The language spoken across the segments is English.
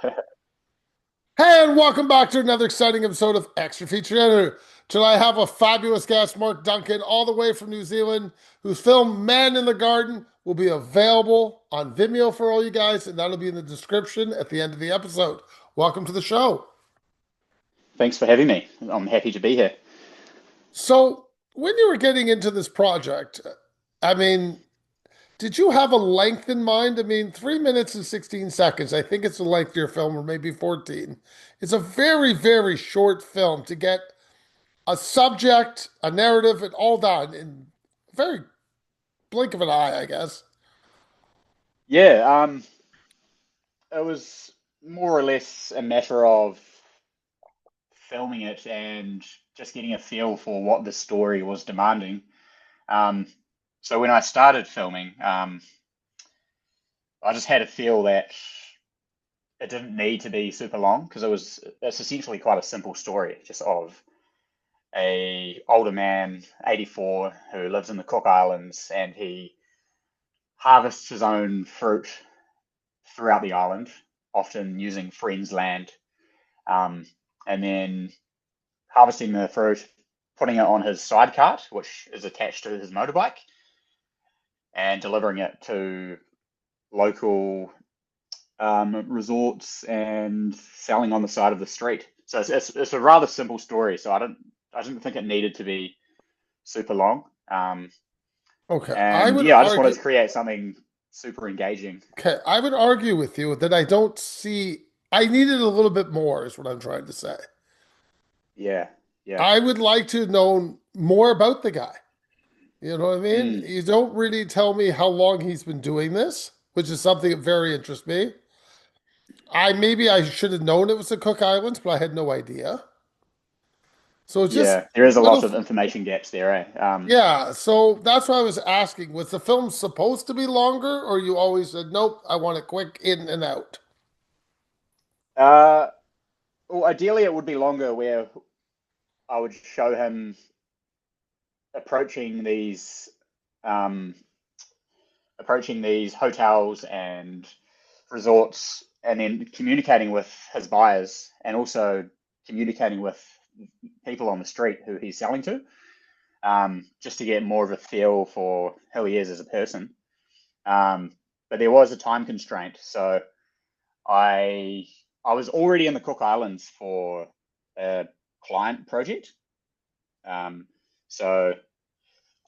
Hey, and welcome back to another exciting episode of Extra Feature Editor. Tonight I have a fabulous guest, Mark Duncan, all the way from New Zealand, whose film Man in the Garden will be available on Vimeo for all you guys, and that'll be in the description at the end of the episode. Welcome to the show. Thanks for having me. I'm happy to be here. So, when you were getting into this project, I mean, did you have a length in mind? I mean, 3 minutes and 16 seconds. I think it's the length of your film, or maybe 14. It's a very, very short film to get a subject, a narrative, and all that in a very blink of an eye, I guess. Yeah, it was more or less a matter of filming it and just getting a feel for what the story was demanding. Um, so when I started filming, I just had a feel that it didn't need to be super long because it's essentially quite a simple story, just of a older man, 84, who lives in the Cook Islands and he harvests his own fruit throughout the island, often using friends' land, um, and then harvesting the fruit, putting it on his side cart, which is attached to his motorbike, and delivering it to local resorts and selling on the side of the street. So it's a rather simple story. So I didn't think it needed to be super long. Okay, I And would yeah, I just wanted argue. to create something super engaging. Okay, I would argue with you that I don't see. I needed a little bit more, is what I'm trying to say. Yeah, yeah. I would like to know more about the guy. You know what I mean? Mm, You don't really tell me how long he's been doing this, which is something that very interests me. I should have known it was the Cook Islands, but I had no idea. So it's just yeah, there is a lot little. of information gaps there, eh? Yeah, so that's why I was asking. Was the film supposed to be longer, or you always said, nope, I want it quick in and out? Uh, well, ideally it would be longer, where I would show him approaching these um, approaching these hotels and resorts, and then communicating with his buyers, and also communicating with people on the street who he's selling to, just to get more of a feel for who he is as a person. But there was a time constraint, so I I was already in the Cook Islands for a client project. Um, so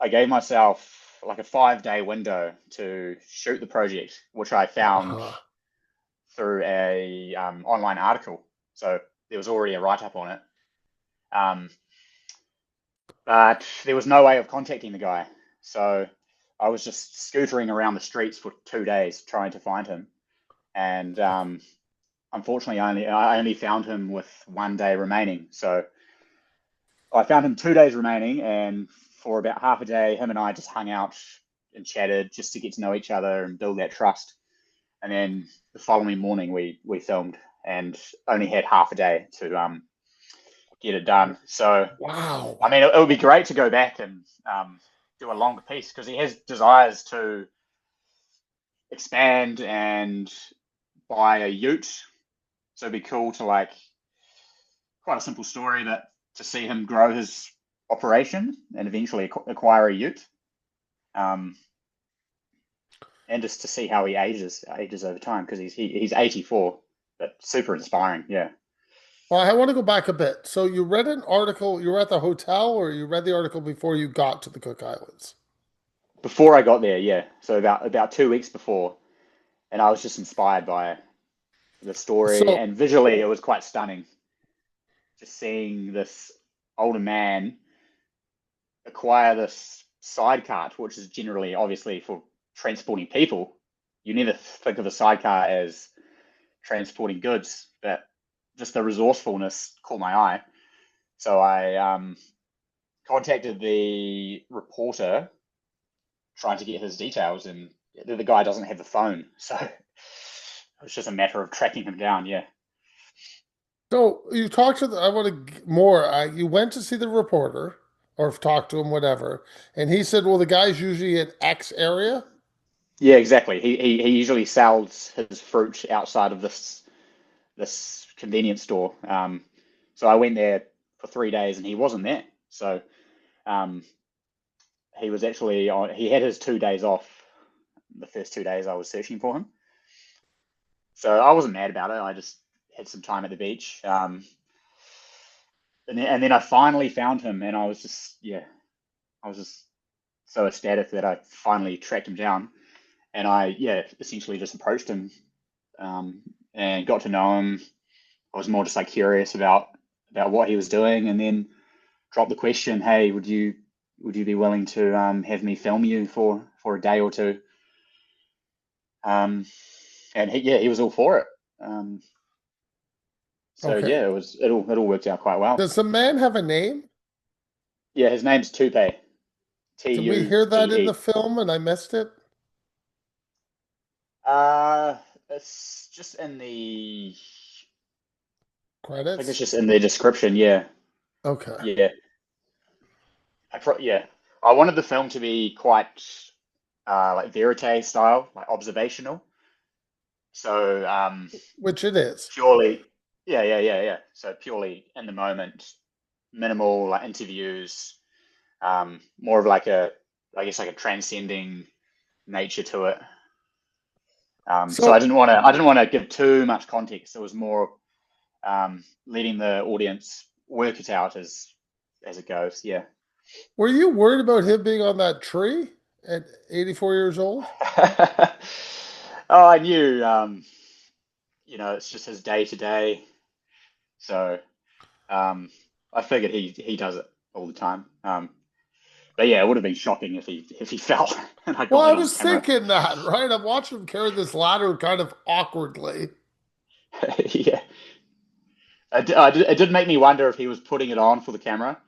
I gave myself like a 5 day window to shoot the project, which I found Uh-huh. through a online article. So there was already a write up on it. Um, but there was no way of contacting the guy. So I was just scootering around the streets for 2 days trying to find him. And unfortunately, I only found him with 1 day remaining. So I found him 2 days remaining, and for about half a day, him and I just hung out and chatted just to get to know each other and build that trust. And then the following morning, we filmed and only had half a day to get it done. So I Wow. mean, it would be great to go back and do a longer piece because he has desires to expand and buy a ute. So it'd be cool to, like, quite a simple story, but to see him grow his operation and eventually acquire a ute, um, and just to see how he ages over time because he's 84, but super inspiring. Yeah. Well, I want to go back a bit. So you read an article, you were at the hotel, or you read the article before you got to the Cook Islands? Before I got there, yeah. So about 2 weeks before, and I was just inspired by the story, So, and visually it was quite stunning. Just seeing this older man acquire this sidecar, which is generally obviously for transporting people. You never think of a sidecar as transporting goods, but just the resourcefulness caught my eye. So I contacted the reporter trying to get his details, and the guy doesn't have the phone, so it's just a matter of tracking him down. Yeah. so you talked to the, I want to more. You went to see the reporter or talk to him, whatever, and he said, "Well, the guy's usually at X area." Yeah, exactly. He usually sells his fruit outside of this this convenience store. So I went there for 3 days and he wasn't there. So um, he was actually on. He had his 2 days off. The first 2 days I was searching for him, so I wasn't mad about it. I just had some time at the beach, and then I finally found him, and I was just yeah, I was just so ecstatic that I finally tracked him down, and I yeah essentially just approached him um, and got to know him. I was more just like curious about what he was doing, and then dropped the question, "Hey, would you be willing to have me film you for a day or two?" Um, and he was all for it. Um, so Okay. yeah, it all worked out quite well. Does the man have a name? Yeah, his name's Tupe, Did we hear that in the Tupe. film and I missed it? It's just in the. I think it's Credits? just in the description. Yeah, Okay. yeah, yeah. I wanted the film to be quite like verite style, like observational. So Which it is. purely, yeah. So purely in the moment, minimal like interviews, more of like I guess like a transcending nature to it. So I So didn't want to, I didn't want to give too much context. It was more letting the audience work it out as it goes. Yeah. were you worried about him being on that tree at 84 years old? Oh, I knew. It's just his day to day. So um, I figured he does it all the time. But yeah, it would have been shocking if he fell and I Well, got I that on was camera. thinking that, right? I'm watching him carry this ladder kind of awkwardly. Yeah, it did make me wonder if he was putting it on for the camera.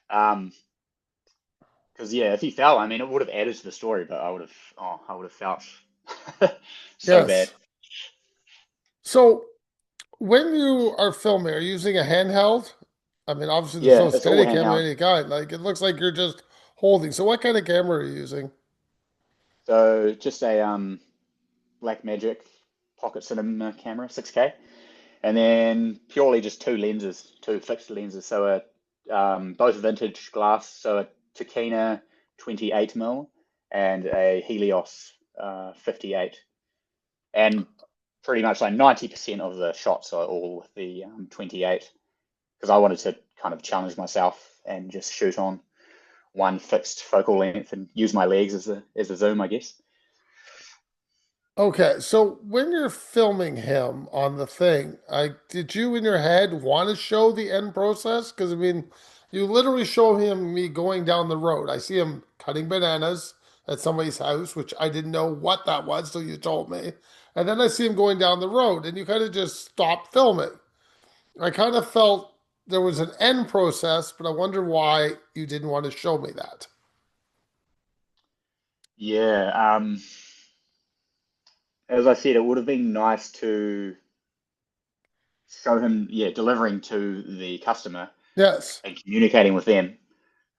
Um, because yeah, if he fell, I mean, it would have added to the story, but I would have felt so bad. Yes. So when you are filming, are you using a handheld? I mean, obviously there's no Yeah, it's all steady camera of handheld. any kind. Like it looks like you're just holding. So what kind of camera are you using? So just a Blackmagic Pocket Cinema camera, 6K, and then purely just two lenses, two fixed lenses. So both vintage glass, so a Tokina 28 mil and a Helios 58, and pretty much like 90% of the shots are all with the 28 because I wanted to kind of challenge myself and just shoot on one fixed focal length and use my legs as a zoom, I guess. Okay, so when you're filming him on the thing, did you in your head want to show the end process? Because I mean, you literally show him me going down the road. I see him cutting bananas at somebody's house, which I didn't know what that was till you told me. And then I see him going down the road, and you kind of just stop filming. I kind of felt there was an end process, but I wonder why you didn't want to show me that. Yeah, as I said, it would have been nice to show him, yeah, delivering to the customer Yes. and communicating with them.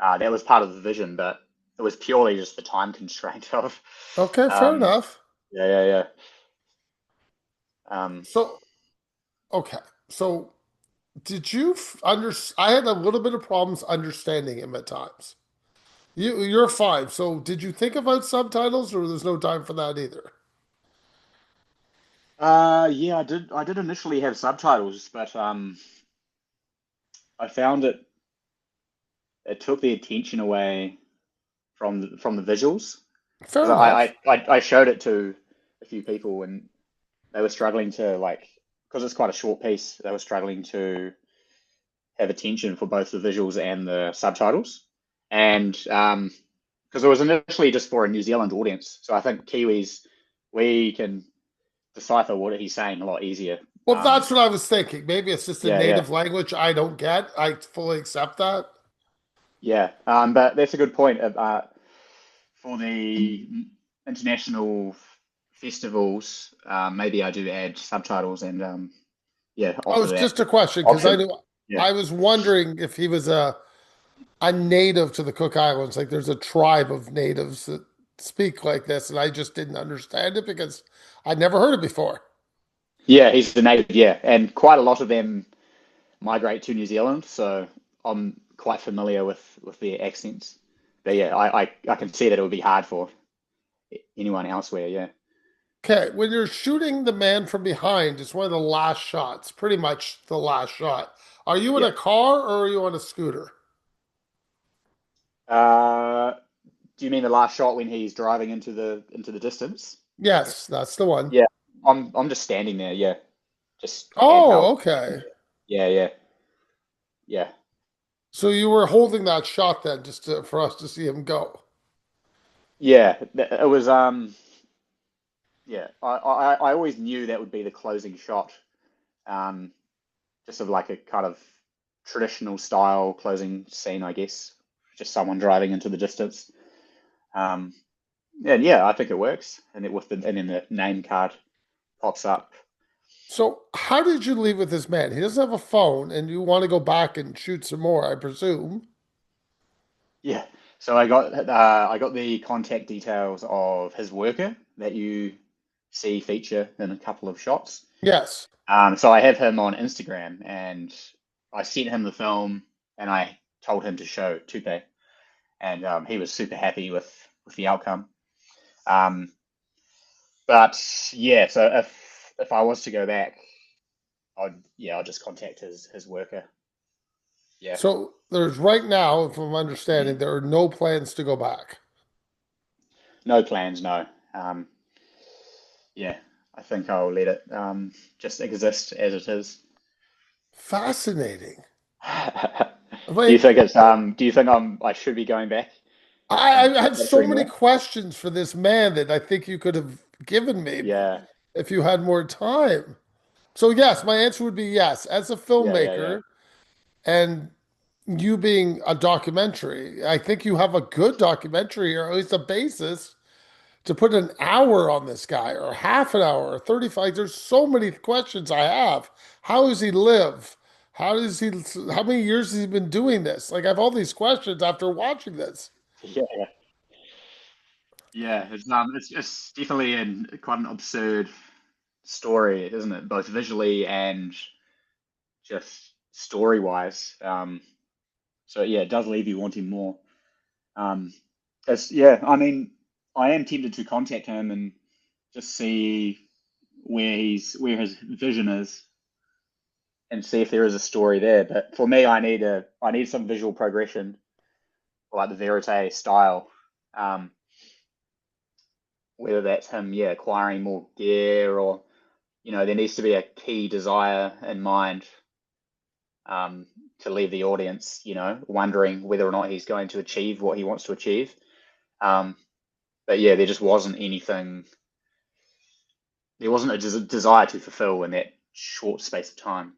That was part of the vision, but it was purely just the time constraint of, Okay, fair um, enough. yeah. Um, So, okay. So did you under? I had a little bit of problems understanding him at times. You're fine. So, did you think about subtitles, or there's no time for that either? yeah, I did initially have subtitles, but I found it took the attention away from the visuals because Fair enough. I showed it to a few people and they were struggling to like because it's quite a short piece. They were struggling to have attention for both the visuals and the subtitles, and because it was initially just for a New Zealand audience, so I think Kiwis we can decipher what he's saying a lot easier. Well, that's what I was thinking. Maybe it's just a Yeah. native language I don't get. I fully accept that. Yeah. But that's a good point. For the international festivals, maybe I do add subtitles and yeah, Oh, offer it's that just a question because I option. knew Yeah. I was wondering if he was a native to the Cook Islands. Like there's a tribe of natives that speak like this, and I just didn't understand it because I'd never heard it before. Yeah, he's the native. Yeah, and quite a lot of them migrate to New Zealand, so I'm quite familiar with their accents. But yeah, I can see that it would be hard for anyone elsewhere. Yeah, Okay, when you're shooting the man from behind, it's one of the last shots, pretty much the last shot. Are you in yeah. a car or are you on a scooter? Uh, do you mean the last shot when he's driving into the distance? Yes, that's the one. Yeah, I'm just standing there. Yeah, just handheld. Oh, okay. Yeah, yeah, yeah, So you were holding that shot then, for us to see him go. yeah. It was yeah. I always knew that would be the closing shot. Um, just of like a kind of traditional style closing scene, I guess. Just someone driving into the distance. Um, and yeah, I think it works. And it with the and then the name card pops up. So how did you leave with this man? He doesn't have a phone, and you want to go back and shoot some more, I presume. Yeah. So I got the contact details of his worker that you see feature in a couple of shots. Yes. So I have him on Instagram, and I sent him the film, and I told him to show Tupe, and he was super happy with the outcome. Um, but yeah, so if I was to go back, I'd just contact his worker. Yeah. So there's right now, if I'm understanding, there are no plans to go back. No plans, no. Um, yeah, I think I'll let it just exist as it is. Fascinating. I Do you mean, think do you think I should be going back and I had so capturing many more? questions for this man that I think you could have given me Yeah, if you had more time. So yes, my answer would be yes. As a yeah, yeah, yeah. filmmaker and you being a documentary, I think you have a good documentary or at least a basis to put an hour on this guy or half an hour or 35. There's so many questions I have. How does he live? How many years has he been doing this? Like I have all these questions after watching this. Yeah, yeah. Yeah, it's definitely quite an absurd story, isn't it? Both visually and just story wise. So yeah, it does leave you wanting more. Um, yeah, I mean, I am tempted to contact him and just see where his vision is and see if there is a story there. But for me, I need some visual progression, like the verite style. Um, whether that's him, yeah, acquiring more gear or there needs to be a key desire in mind um, to leave the audience, wondering whether or not he's going to achieve what he wants to achieve. Um, but yeah, there just wasn't anything. There wasn't a desire to fulfill in that short space of time.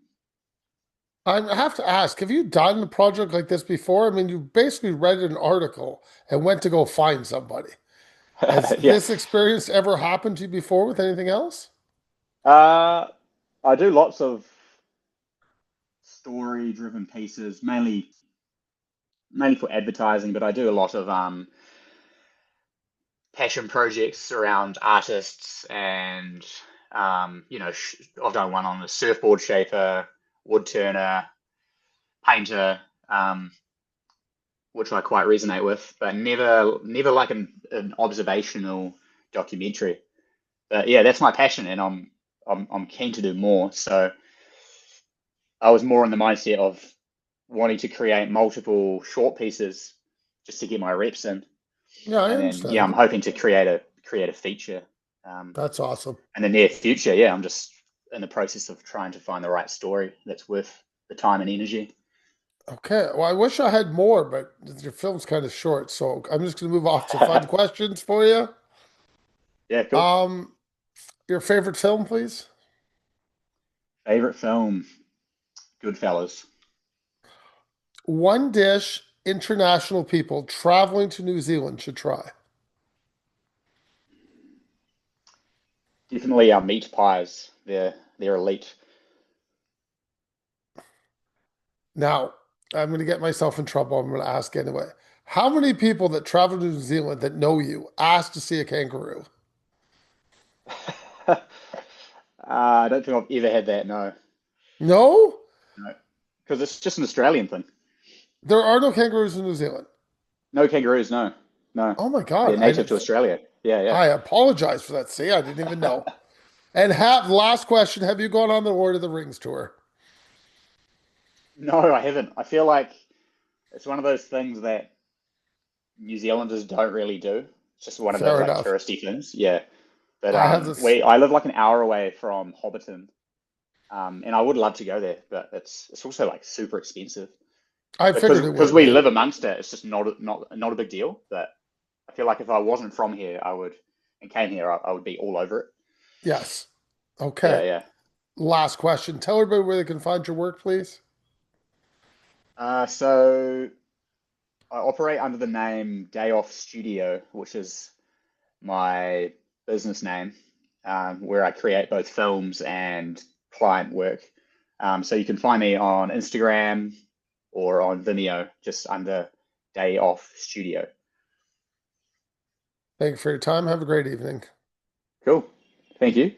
I have to ask, have you done a project like this before? I mean, you basically read an article and went to go find somebody. Has Yeah, this experience ever happened to you before with anything else? uh, I do lots of story-driven pieces, mainly for advertising, but I do a lot of passion projects around artists and I've done one on a surfboard shaper, wood turner, painter, um, which I quite resonate with, but never like an observational documentary. But yeah, that's my passion, and I'm keen to do more. So I was more in the mindset of wanting to create multiple short pieces just to get my reps in, Yeah, I and then yeah, I'm understand. hoping to create a feature That's awesome. in the near future. Yeah, I'm just in the process of trying to find the right story that's worth the time and energy. Okay. Well, I wish I had more, but your film's kind of short, so I'm just going to move off to fun questions for you. Yeah, cool. Um, your favorite film, please? Favorite film, Goodfellas. One dish international people traveling to New Zealand should try. Definitely our meat pies. They're elite. Now, I'm going to get myself in trouble. I'm going to ask anyway. How many people that travel to New Zealand that know you ask to see a kangaroo? I don't think I've ever had that. No, No? no, because it's just an Australian thing. There are no kangaroos in New Zealand. No kangaroos. No, no. Oh my God. They're native to Australia. Yeah, yeah. I apologize for that. See, I didn't even know. And last question, have you gone on the Lord of the Rings tour? No, I haven't. I feel like it's one of those things that New Zealanders don't really do. It's just one of those Fair like enough. touristy things. Yeah. But I have this. I live like an hour away from Hobbiton, and I would love to go there, but it's also like super expensive I figured it because would we be. live amongst it. It's just not a big deal. But I feel like if I wasn't from here, I would and came here, I would be all over it. Yes. Yeah, Okay. yeah. Last question. Tell everybody where they can find your work, please. So I operate under the name Day Off Studio, which is my business name, where I create both films and client work. So you can find me on Instagram or on Vimeo, just under Day Off Studio. Thank you for your time. Have a great evening. Cool. Thank you.